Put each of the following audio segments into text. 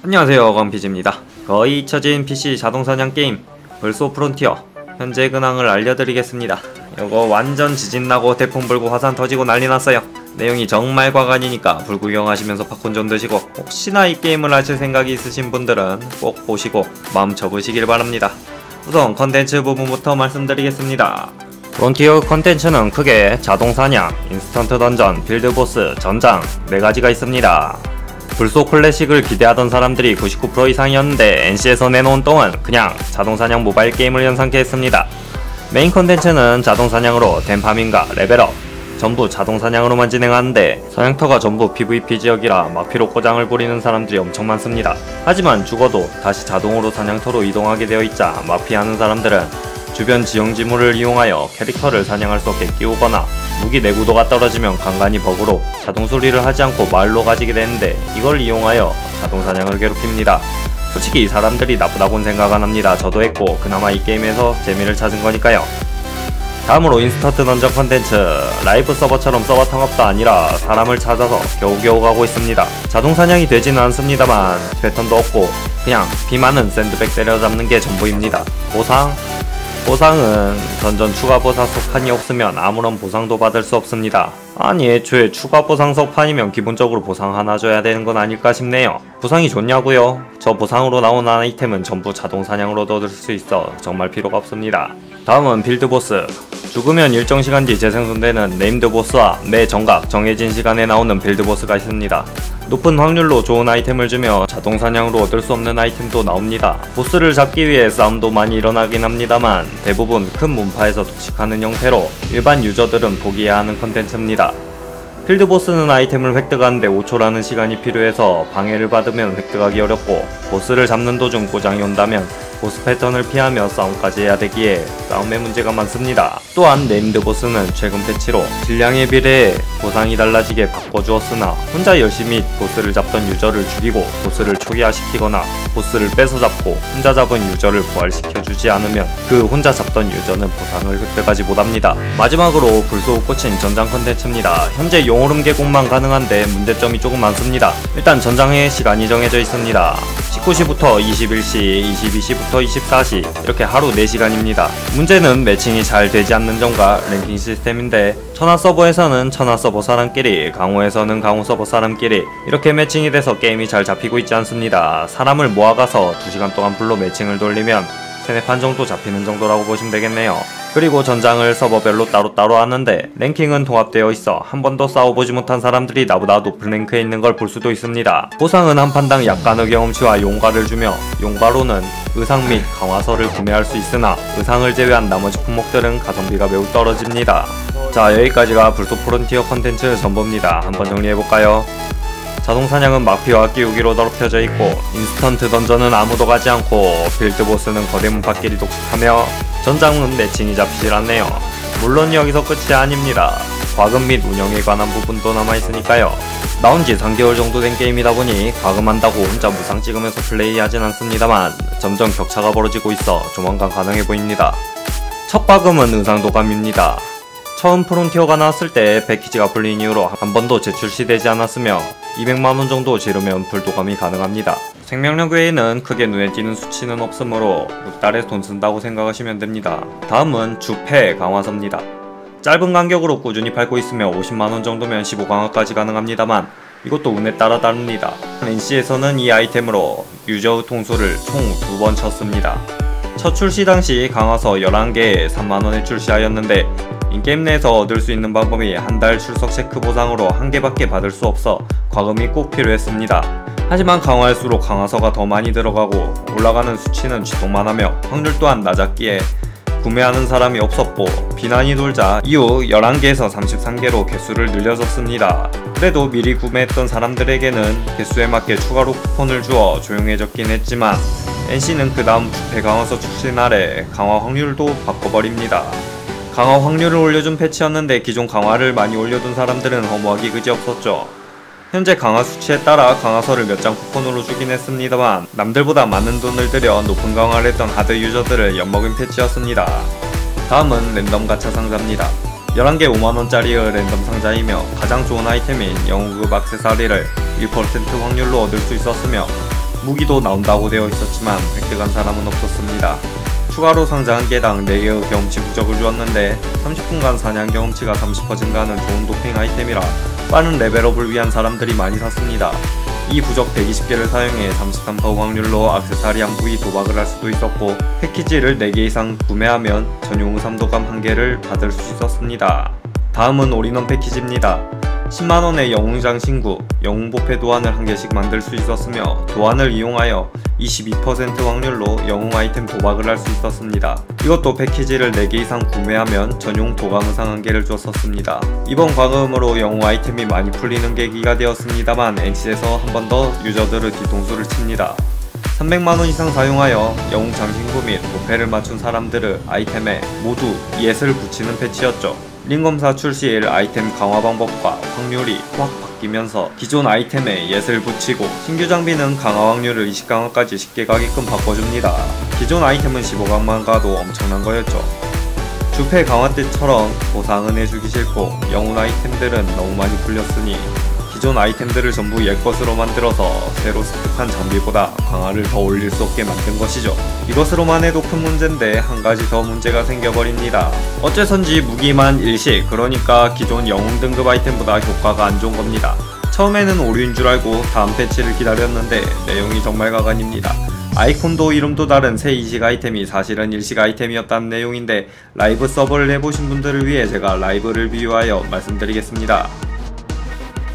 안녕하세요, 건피지입니다. 거의 잊혀진 PC 자동사냥 게임 벌쏘 프론티어 현재 근황을 알려드리겠습니다. 이거 완전 지진나고 태풍 불고 화산 터지고 난리 났어요. 내용이 정말 과간이니까 불구경하시면서 팝콘 좀 드시고, 혹시나 이 게임을 하실 생각이 있으신 분들은 꼭 보시고 마음 접으시길 바랍니다. 우선 컨텐츠 부분부터 말씀드리겠습니다. 프론티어 컨텐츠는 크게 자동사냥, 인스턴트 던전, 빌드보스, 전장 4가지가 있습니다. 불소 클래식을 기대하던 사람들이 99% 이상이었는데 NC에서 내놓은 똥은 그냥 자동사냥 모바일 게임을 연상케 했습니다. 메인 컨텐츠는 자동사냥으로 댐파밍과 레벨업 전부 자동사냥으로만 진행하는데, 사냥터가 전부 PVP 지역이라 막피로 꼬장을 부리는 사람들이 엄청 많습니다. 하지만 죽어도 다시 자동으로 사냥터로 이동하게 되어 있자 막피하는 사람들은 주변 지형지물을 이용하여 캐릭터를 사냥할 수 없게 끼우거나, 무기 내구도가 떨어지면 간간히 버그로 자동 수리를 하지 않고 마을로 가지게 되는데, 이걸 이용하여 자동사냥을 괴롭힙니다. 솔직히 사람들이 나쁘다고는 생각 안합니다. 저도 했고 그나마 이 게임에서 재미를 찾은 거니까요. 다음으로 인스턴트 던전 컨텐츠, 라이브 서버처럼 서버 탕업도 아니라 사람을 찾아서 겨우겨우 가고 있습니다. 자동사냥이 되지는 않습니다만 패턴도 없고 그냥 비 많은 샌드백 때려잡는 게 전부입니다. 보상은 던전 추가 보상 석판이 없으면 아무런 보상도 받을 수 없습니다. 아니, 애초에 추가 보상 석판이면 기본적으로 보상 하나 줘야 되는 건 아닐까 싶네요. 보상이 좋냐고요? 저 보상으로 나온 아이템은 전부 자동사냥으로도 얻을 수 있어 정말 필요가 없습니다. 다음은 빌드보스. 죽으면 일정 시간 뒤 재생성되는 네임드 보스와 매 정각 정해진 시간에 나오는 빌드보스가 있습니다. 높은 확률로 좋은 아이템을 주며 자동사냥으로 얻을 수 없는 아이템도 나옵니다. 보스를 잡기 위해 싸움도 많이 일어나긴 합니다만 대부분 큰 문파에서 독식하는 형태로 일반 유저들은 포기해야 하는 컨텐츠입니다. 필드보스는 아이템을 획득하는데 5초라는 시간이 필요해서 방해를 받으면 획득하기 어렵고, 보스를 잡는 도중 고장이 온다면 보스 패턴을 피하며 싸움까지 해야 되기에 싸움에 문제가 많습니다. 또한 네임드 보스는 최근 패치로 질량에 비례해 보상이 달라지게 바꿔주었으나, 혼자 열심히 보스를 잡던 유저를 죽이고 보스를 초기화시키거나 보스를 뺏어잡고 혼자 잡은 유저를 부활시켜주지 않으면 그 혼자 잡던 유저는 보상을 획득하지 못합니다. 마지막으로 불소우 꽂힌 전장 컨텐츠입니다. 현재 용오름 계곡만 가능한데 문제점이 조금 많습니다. 일단 전장에 시간이 정해져 있습니다. 19시부터 21시, 22시부터 24시 이렇게 하루 4시간입니다. 문제는 매칭이 잘 되지 않는 점과 랭킹 시스템인데, 천하 서버에서는 천하 서버 사람끼리, 강호에서는 강호 서버 사람끼리 이렇게 매칭이 돼서 게임이 잘 잡히고 있지 않습니다. 사람을 모아가서 2시간 동안 불로 매칭을 돌리면 3-4판 정도 잡히는 정도라고 보시면 되겠네요. 그리고 전장을 서버별로 따로따로 하는데 랭킹은 통합되어 있어 한 번도 싸워보지 못한 사람들이 나보다 높은 랭크에 있는 걸 볼 수도 있습니다. 보상은 한 판당 약간의 경험치와 용과를 주며, 용과로는 의상 및 강화서를 구매할 수 있으나 의상을 제외한 나머지 품목들은 가성비가 매우 떨어집니다. 자, 여기까지가 불소 프론티어 컨텐츠 전부입니다. 한번 정리해볼까요? 자동사냥은 막피와 끼우기로 더럽혀져 있고, 인스턴트 던전은 아무도 가지 않고, 빌드보스는 거대 문파끼리 독식하며, 전장은 매칭이 잡히질 않네요. 물론 여기서 끝이 아닙니다. 과금 및 운영에 관한 부분도 남아있으니까요. 나온지 3개월 정도 된 게임이다 보니 과금한다고 혼자 무상 찍으면서 플레이하진 않습니다만 점점 격차가 벌어지고 있어 조만간 가능해 보입니다. 첫 과금은 의상도감입니다. 처음 프론티어가 나왔을 때 패키지가 풀린 이후로 한 번도 재출시되지 않았으며 200만원 정도 지르면 불도감이 가능합니다. 생명력 외에는 크게 눈에 띄는 수치는 없으므로 몇 달에 돈 쓴다고 생각하시면 됩니다. 다음은 주패 강화서입니다. 짧은 간격으로 꾸준히 팔고 있으며 50만원 정도면 15강화까지 가능합니다만 이것도 운에 따라 다릅니다. NC에서는 이 아이템으로 유저의 통수를 총 2번 쳤습니다. 첫 출시 당시 강화서 11개에 3만원에 출시하였는데, 인게임 내에서 얻을 수 있는 방법이 한 달 출석 체크 보상으로 1개밖에 받을 수 없어 과금이 꼭 필요했습니다. 하지만 강화할수록 강화서가 더 많이 들어가고 올라가는 수치는 취소만 하며 확률 또한 낮았기에 구매하는 사람이 없었고, 비난이 돌자 이후 11개에서 33개로 개수를 늘려줬습니다. 그래도 미리 구매했던 사람들에게는 개수에 맞게 추가로 쿠폰을 주어 조용해졌긴 했지만, NC는 그 다음 주패 강화서 출시 날에 강화 확률도 바꿔버립니다. 강화 확률을 올려준 패치였는데 기존 강화를 많이 올려둔 사람들은 허무하기 그지없었죠. 현재 강화 수치에 따라 강화서를 몇 장 쿠폰으로 주긴 했습니다만 남들보다 많은 돈을 들여 높은 강화를 했던 하드 유저들을 엿먹은 패치였습니다. 다음은 랜덤 가챠 상자입니다. 11개 5만원짜리의 랜덤 상자이며 가장 좋은 아이템인 영웅급 액세서리를 1% 확률로 얻을 수 있었으며 무기도 나온다고 되어 있었지만 획득한 사람은 없었습니다. 추가로 상자 한 개당 4개의 경험치 부적을 주었는데 30분간 사냥 경험치가 30% 증가하는 좋은 도핑 아이템이라 빠른 레벨업을 위한 사람들이 많이 샀습니다. 이 부적 120개를 사용해 33% 확률로 액세서리한 부위 도박을 할 수도 있었고, 패키지를 4개 이상 구매하면 전용 의삼도감 1개를 받을 수 있었습니다. 다음은 올인원 패키지입니다. 10만원의 영웅장 신구, 영웅보패 도안을 1개씩 만들 수 있었으며, 도안을 이용하여 22% 확률로 영웅 아이템 도박을 할 수 있었습니다. 이것도 패키지를 4개 이상 구매하면 전용 도감 의상 1개를 줬었습니다. 이번 과금으로 영웅 아이템이 많이 풀리는 계기가 되었습니다만, NC에서 한 번 더 유저들의 뒤통수를 칩니다. 300만원 이상 사용하여 영웅 장신구 및 보패를 맞춘 사람들의 아이템에 모두 예스를 붙이는 패치였죠. 링검사 출시일 아이템 강화 방법과 확률이 확 바뀌면서 기존 아이템에 예스를 붙이고 신규 장비는 강화 확률을 20강화까지 쉽게 가게끔 바꿔줍니다. 기존 아이템은 15강만 가도 엄청난 거였죠. 주패 강화 때처럼 보상은 해주기 싫고 영웅 아이템들은 너무 많이 풀렸으니 기존 아이템들을 전부 옛것으로 만들어서 새로 습득한 장비보다 강화를 더 올릴 수 없게 만든 것이죠. 이것으로만 해도 큰 문제인데 한 가지 더 문제가 생겨버립니다. 어째선지 무기만 일시, 그러니까 기존 영웅 등급 아이템보다 효과가 안 좋은 겁니다. 처음에는 오류인 줄 알고 다음 패치를 기다렸는데 내용이 정말 가관입니다. 아이콘도 이름도 다른 새 이식 아이템이 사실은 일식 아이템이었다는 내용인데, 라이브 서버를 해보신 분들을 위해 제가 라이브를 비유하여 말씀드리겠습니다.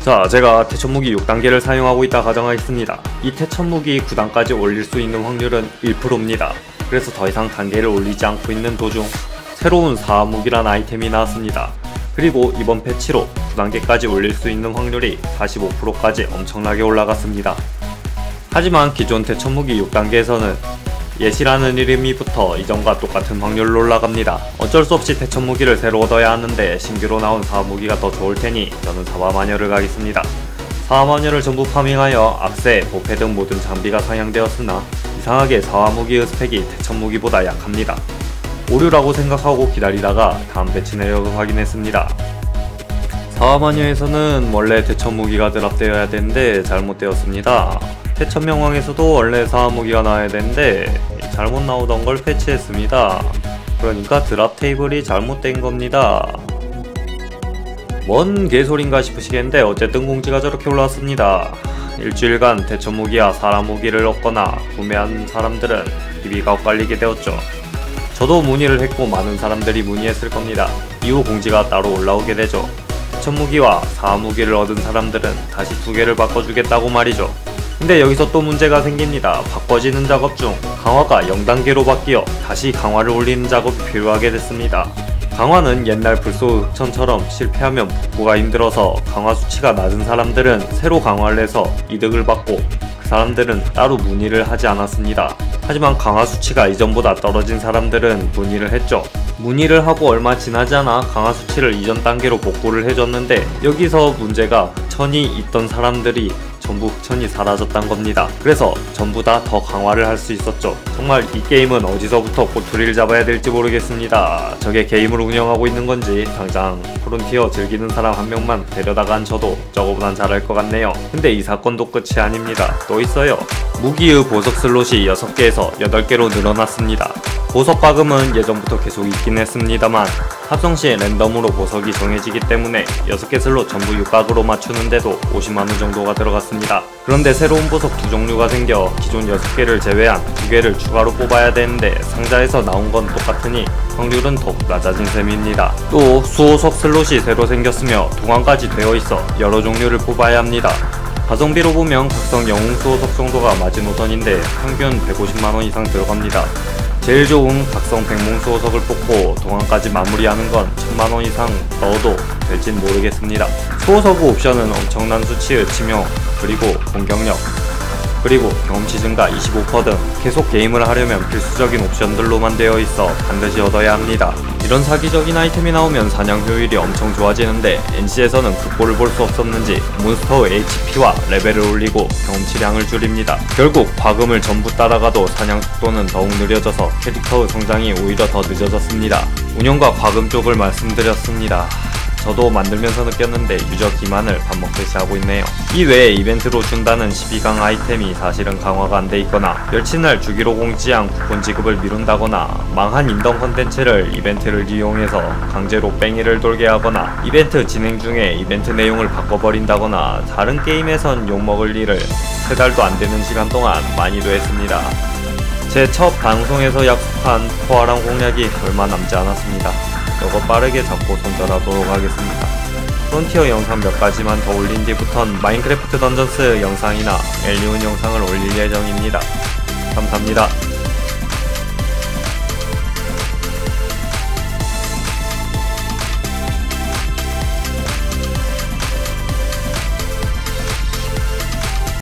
자, 제가 태천무기 6단계를 사용하고 있다 가정하겠습니다. 이 태천무기 9단까지 올릴 수 있는 확률은 1%입니다. 그래서 더 이상 단계를 올리지 않고 있는 도중 새로운 사무기란 아이템이 나왔습니다. 그리고 이번 패치로 9단계까지 올릴 수 있는 확률이 45%까지 엄청나게 올라갔습니다. 하지만 기존 태천무기 6단계에서는 예시라는 이름이 붙어 이전과 똑같은 확률로 올라갑니다. 어쩔 수 없이 태천무기를 새로 얻어야 하는데 신규로 나온 사무기가 더 좋을테니 저는 사화마녀를 가겠습니다. 사화마녀를 전부 파밍하여 악세, 보패 등 모든 장비가 상향되었으나 이상하게 사화무기의 스펙이 태천무기보다 약합니다. 오류라고 생각하고 기다리다가 다음 패치 내역을 확인했습니다. 사화마녀에서는 원래 태천무기가 드랍되어야 되는데 잘못되었습니다. 태천명왕에서도 원래 사화무기가 나와야 되는데 잘못 나오던 걸 패치했습니다. 그러니까 드랍 테이블이 잘못된 겁니다. 뭔 개소린가 싶으시겠는데 어쨌든 공지가 저렇게 올라왔습니다. 일주일간 태천무기와 사람무기를 얻거나 구매한 사람들은 비비가 엇갈리게 되었죠. 저도 문의를 했고 많은 사람들이 문의했을 겁니다. 이후 공지가 따로 올라오게 되죠. 태천무기와 사무기를 얻은 사람들은 다시 2개를 바꿔주겠다고 말이죠. 근데 여기서 또 문제가 생깁니다. 바꿔지는 작업 중 강화가 0단계로 바뀌어 다시 강화를 올리는 작업이 필요하게 됐습니다. 강화는 옛날 불소 흑천처럼 실패하면 복구가 힘들어서 강화 수치가 낮은 사람들은 새로 강화를 해서 이득을 받고 그 사람들은 따로 문의를 하지 않았습니다. 하지만 강화 수치가 이전보다 떨어진 사람들은 문의를 했죠. 문의를 하고 얼마 지나지 않아 강화 수치를 이전 단계로 복구를 해줬는데, 여기서 문제가 흑천이 있던 사람들이 전부 흑천이 사라졌단 겁니다. 그래서 전부 다 더 강화를 할 수 있었죠. 정말 이 게임은 어디서부터 꼬투리를 잡아야 될지 모르겠습니다. 저게 게임을 운영하고 있는 건지 당장 프론티어 즐기는 사람 한 명만 데려다가 앉혀도 저거보단 잘할 것 같네요. 근데 이 사건도 끝이 아닙니다. 또 있어요. 무기의 보석 슬롯이 6개에서 8개로 늘어났습니다. 보석 과금은 예전부터 계속 있긴 했습니다만 합성 시 랜덤으로 보석이 정해지기 때문에 6개 슬롯 전부 6각으로 맞추는데도 50만원 정도가 들어갔습니다. 그런데 새로운 보석 2종류가 생겨 기존 6개를 제외한 2개를 추가로 뽑아야 되는데 상자에서 나온 건 똑같으니 확률은 더욱 낮아진 셈입니다. 또 수호석 슬롯이 새로 생겼으며 도관까지 되어 있어 여러 종류를 뽑아야 합니다. 가성비로 보면 각성 영웅 수호석 정도가 마지노선인데 평균 150만원 이상 들어갑니다. 제일 좋은 각성 백몽 수호석을 뽑고 동안까지 마무리하는 건 1000만원 이상 넣어도 될진 모르겠습니다. 수호석 옵션은 엄청난 수치의 치명, 그리고 공격력, 그리고 경험치 증가 25% 등 계속 게임을 하려면 필수적인 옵션들로만 되어 있어 반드시 얻어야 합니다. 이런 사기적인 아이템이 나오면 사냥 효율이 엄청 좋아지는데 NC에서는 그 꼴을 볼 수 없었는지 몬스터의 HP와 레벨을 올리고 경험치량을 줄입니다. 결국 과금을 전부 따라가도 사냥 속도는 더욱 느려져서 캐릭터의 성장이 오히려 더 늦어졌습니다. 운영과 과금 쪽을 말씀드렸습니다. 저도 만들면서 느꼈는데 유저 기만을 밥 먹듯이 하고 있네요. 이외에 이벤트로 준다는 12강 아이템이 사실은 강화가 안 돼 있거나 멸치날 주기로 공지한 쿠폰 지급을 미룬다거나 망한 인던 컨텐츠를 이벤트를 이용해서 강제로 뺑이를 돌게 하거나 이벤트 진행 중에 이벤트 내용을 바꿔버린다거나 다른 게임에선 욕먹을 일을 3달도 안 되는 시간 동안 많이도 했습니다. 제 첫 방송에서 약속한 포화랑 공략이 얼마 남지 않았습니다. 이거 빠르게 잡고 손절하도록 하겠습니다. 프론티어 영상 몇 가지만 더 올린 뒤부턴 마인크래프트 던전스 영상이나 엘리온 영상을 올릴 예정입니다. 감사합니다.